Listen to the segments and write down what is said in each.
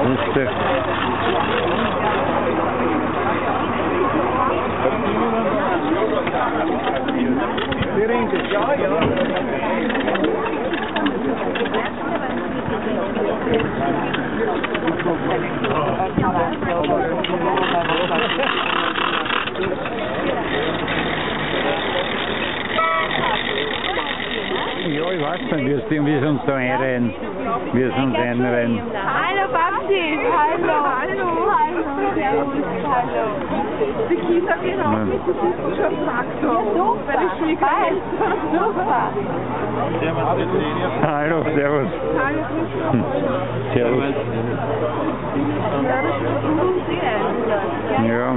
Muster. Ja, ja. Ja, ich weiß nicht, wie sie uns da einreihen. Wie sie uns einreihen. Hallo Babsi! Hallo! Hallo! Hallo! Hallo! Die Kinder gehen auch mit dem Wissenschaftstraktor bei den Schwiegereltern. Super! Hallo, servus. Hallo! Servus. Ja.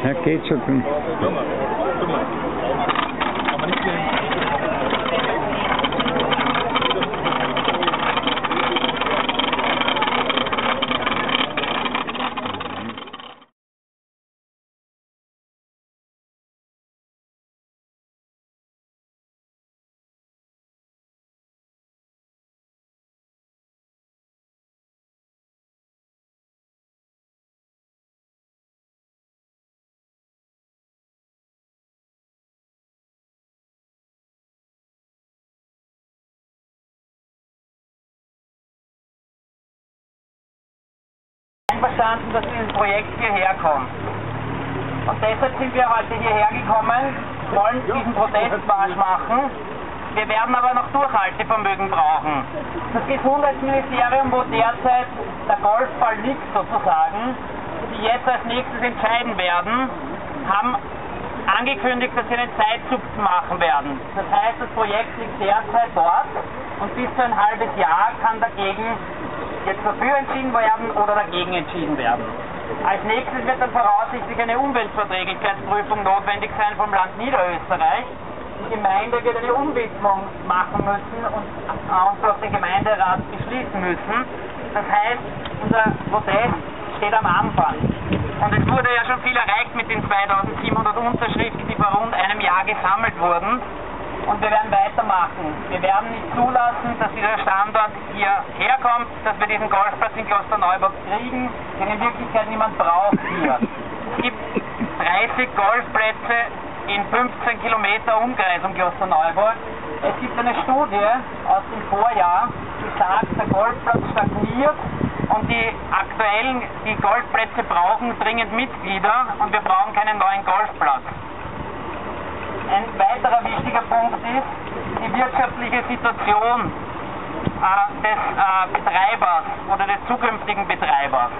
Ja, geht schon. Einverstanden, dass dieses Projekt hierher kommt. Und deshalb sind wir heute hierher gekommen, wollen diesen Protestmarsch machen. Wir werden aber noch Durchhaltevermögen brauchen. Das Gesundheitsministerium, wo derzeit der Golfball liegt sozusagen, die jetzt als nächstes entscheiden werden, haben angekündigt, dass sie einen Zeitzug machen werden. Das heißt, das Projekt liegt derzeit dort und bis zu ein halbes Jahr kann dagegen jetzt dafür entschieden werden oder dagegen entschieden werden. Als nächstes wird dann voraussichtlich eine Umweltverträglichkeitsprüfung notwendig sein vom Land Niederösterreich. Die Gemeinde wird eine Umwidmung machen müssen und auch durch den Gemeinderat beschließen müssen. Das heißt, unser Protest steht am Anfang. Und es wurde ja schon viel erreicht mit den 2700 Unterschriften, die vor rund einem Jahr gesammelt wurden. Und wir werden weitermachen. Wir werden nicht zulassen, dass dieser Standort hierher kommt, dass wir diesen Golfplatz in Klosterneuburg kriegen, den in Wirklichkeit niemand braucht hier. Es gibt 30 Golfplätze in 15 Kilometer Umkreis um Klosterneuburg. Es gibt eine Studie aus dem Vorjahr, die sagt, der Golfplatz stagniert und die Golfplätze brauchen dringend Mitglieder und wir brauchen keinen neuen Golfplatz. Ein weiterer wichtiger Punkt ist die wirtschaftliche Situation des Betreibers oder des zukünftigen Betreibers.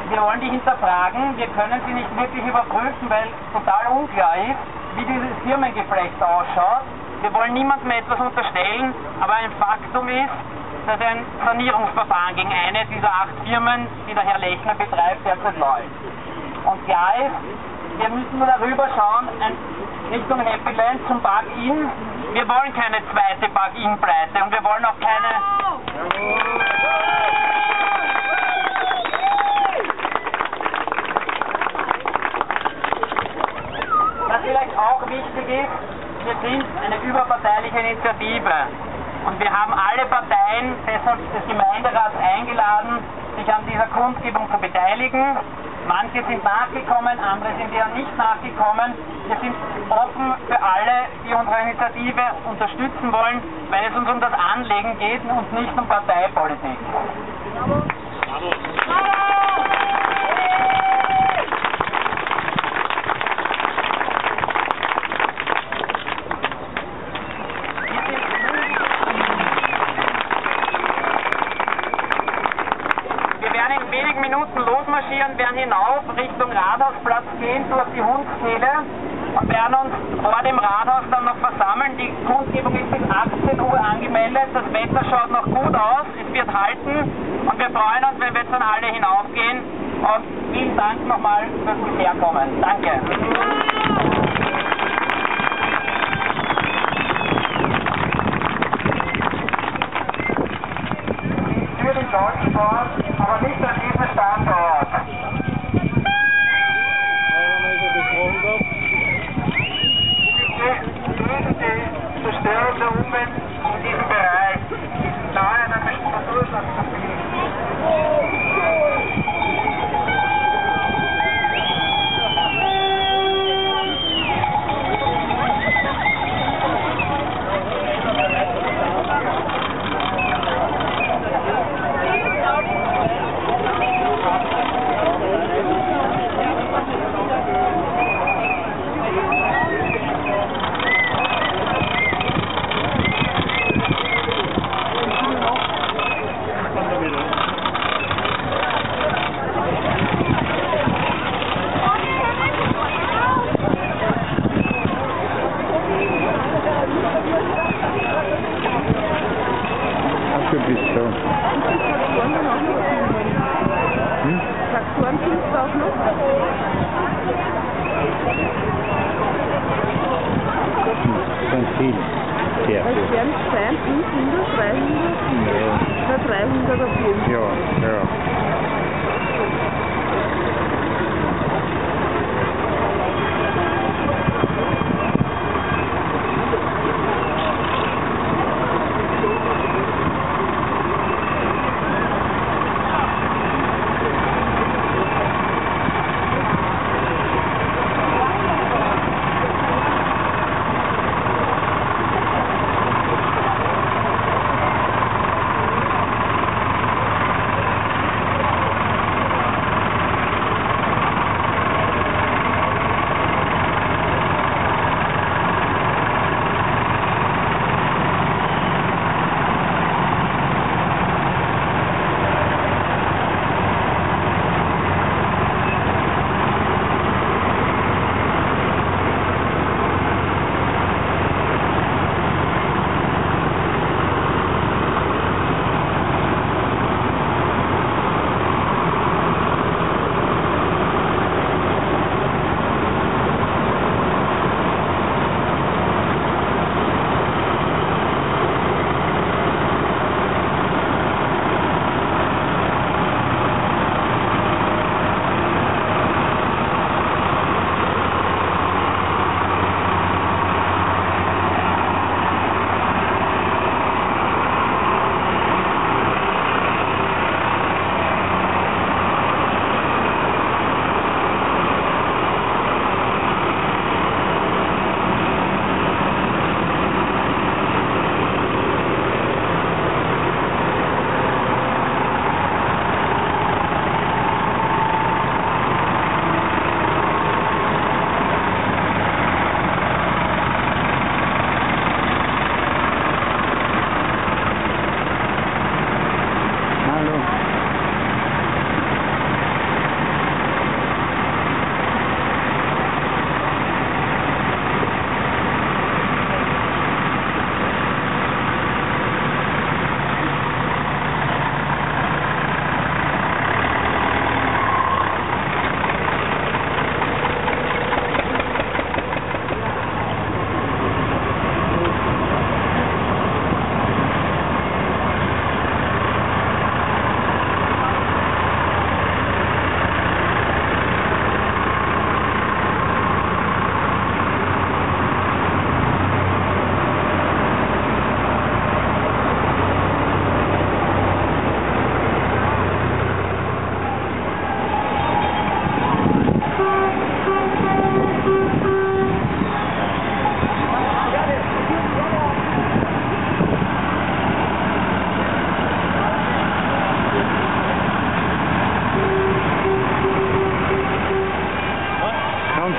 Wir wollen die hinterfragen, wir können sie nicht wirklich überprüfen, weil total unklar ist, wie dieses Firmengeflecht ausschaut. Wir wollen niemandem etwas unterstellen, aber ein Faktum ist, dass ein Sanierungsverfahren gegen eine dieser 8 Firmen, die der Herr Lechner betreibt, derzeit läuft. Und klar ist, wir müssen nur darüber schauen, Richtung Happy Land zum Park-In. Wir wollen keine zweite Park-In-Pleite und wir wollen auch keine... Was vielleicht auch wichtig ist, wir sind eine überparteiliche Initiative und wir haben alle Parteien deshalb des Gemeinderats eingeladen, sich an dieser Kundgebung zu beteiligen. Manche sind nachgekommen, andere sind eher nicht nachgekommen. Wir sind offen für alle, die unsere Initiative unterstützen wollen, weil es uns um das Anliegen geht und nicht um Parteipolitik. Losmarschieren, werden hinauf Richtung Rathausplatz gehen, durch die Hundkehle und werden uns vor dem Rathaus dann noch versammeln. Die Kundgebung ist bis 18 Uhr angemeldet, das Wetter schaut noch gut aus, es wird halten und wir freuen uns, wenn wir jetzt dann alle hinaufgehen und herzlichen Dank nochmal fürs Herkommen. Danke. Für den Golfsport, aber nicht an diesem Standort. Gegen die Zerstörung der Umwelt in diesem Bereich nahe einer bestimmten Ursache zu finden. Du bist so. Traktoren findest du auch noch? Ganz viel. Sehr Es viel. werden 500, 300, Ja, oder 300 auf jeden Fall. ja.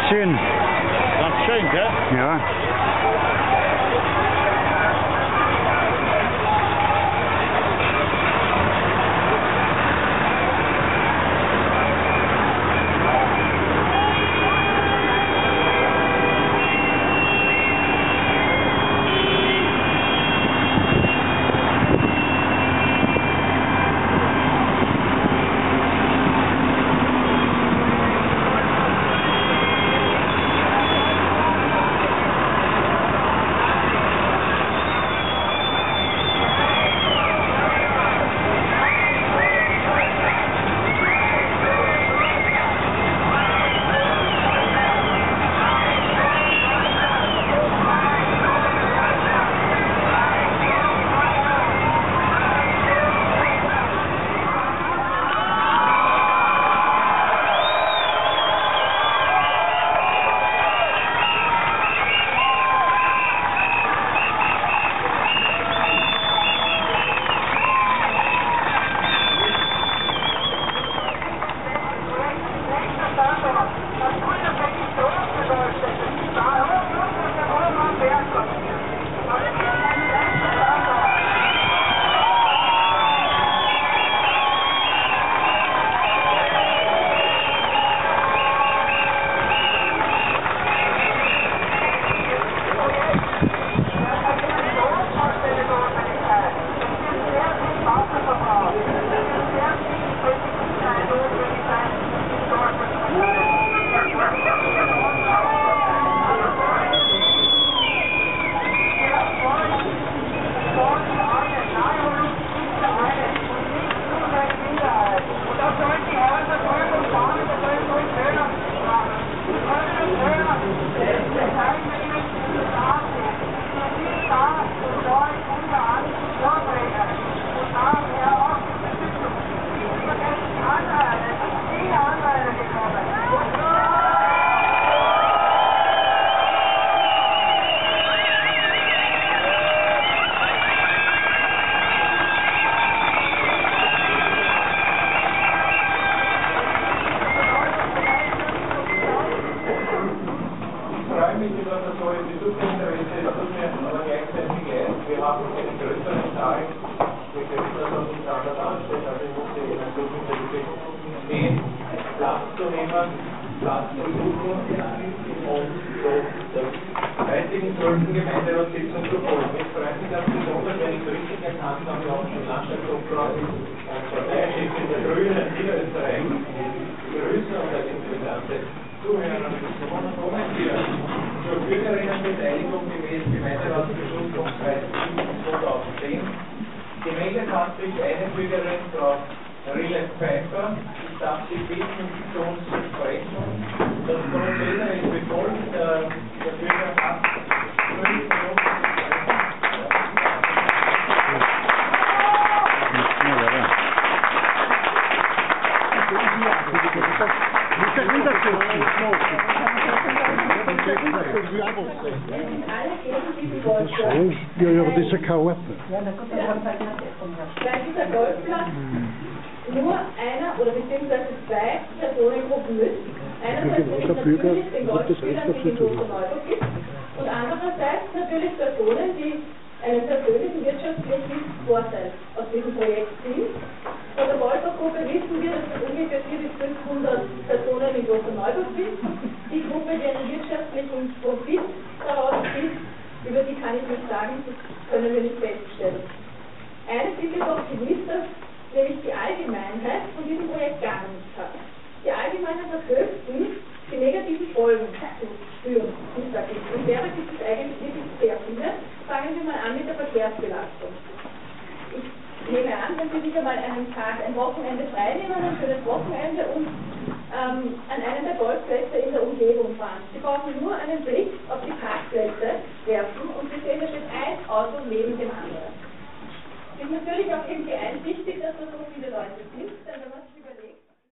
Schön. Ganz schön, gell? Ja. die Suchinteresse tut mir aber gleichzeitig leid. Wir haben einen größeren Saal. Wir können das auf dem Standard anstellen, also ich musste Ihnen Suchinteresse stehen, Platz zu nehmen, Platz zu suchen und so der heutigen 12. Gemeinderatssitzung zu folgen. Ich freue mich ganz besonders, wenn ich es richtig erkannt habe, wir haben schon Landschaftsopfer als Parteichef in der Grünen in Niederösterreich grüßen und als interessante Zuhörer und kommentieren. Zur Bürgerinnenbeteiligung gemäß Gemeinderatsbeschluss vom 2.7.2010. Gemeldet hat sich eine Bürgerin, Frau Rilef Pfeiffer. Ich darf Sie bitten, zu uns zu sprechen. Das Prozedere ist befolgt. Der Bürger hat 5 Minuten. Ja, aber das ist ja keine Ordnung. Weil dieser Golfplatz nur einer oder beziehungsweise 2 Personengruppen nützt. Einerseits natürlich den Golfspielern, die in Großer Neuburg gibt, und andererseits natürlich Personen, die einen persönlichen wirtschaftlichen Vorteil aus diesem Projekt ziehen. Von der Wolfer-Gruppe wissen wir, dass es ungefähr 400 bis 500 Personen in Großer Neuburg sind. Die Gruppe, die einen wirtschaftlichen Profit daraus zieht, über die kann ich nicht sagen, das können wir nicht feststellen. Eines ist jedoch gewiss, dass nämlich die Allgemeinheit von diesem Projekt gar nichts hat. Die Allgemeinheit hat höchstens die negativen Folgen zu spüren, die es da gibt. Und derer gibt es eigentlich wirklich sehr viele. Fangen wir mal an mit der Verkehrsbelastung. Ich nehme an, wenn Sie sich einmal einen Tag, ein Wochenende frei nehmen, ein schönes Wochenende und an einem der Golfplätze in der Umgebung fahren. Sie brauchen nur einen Blick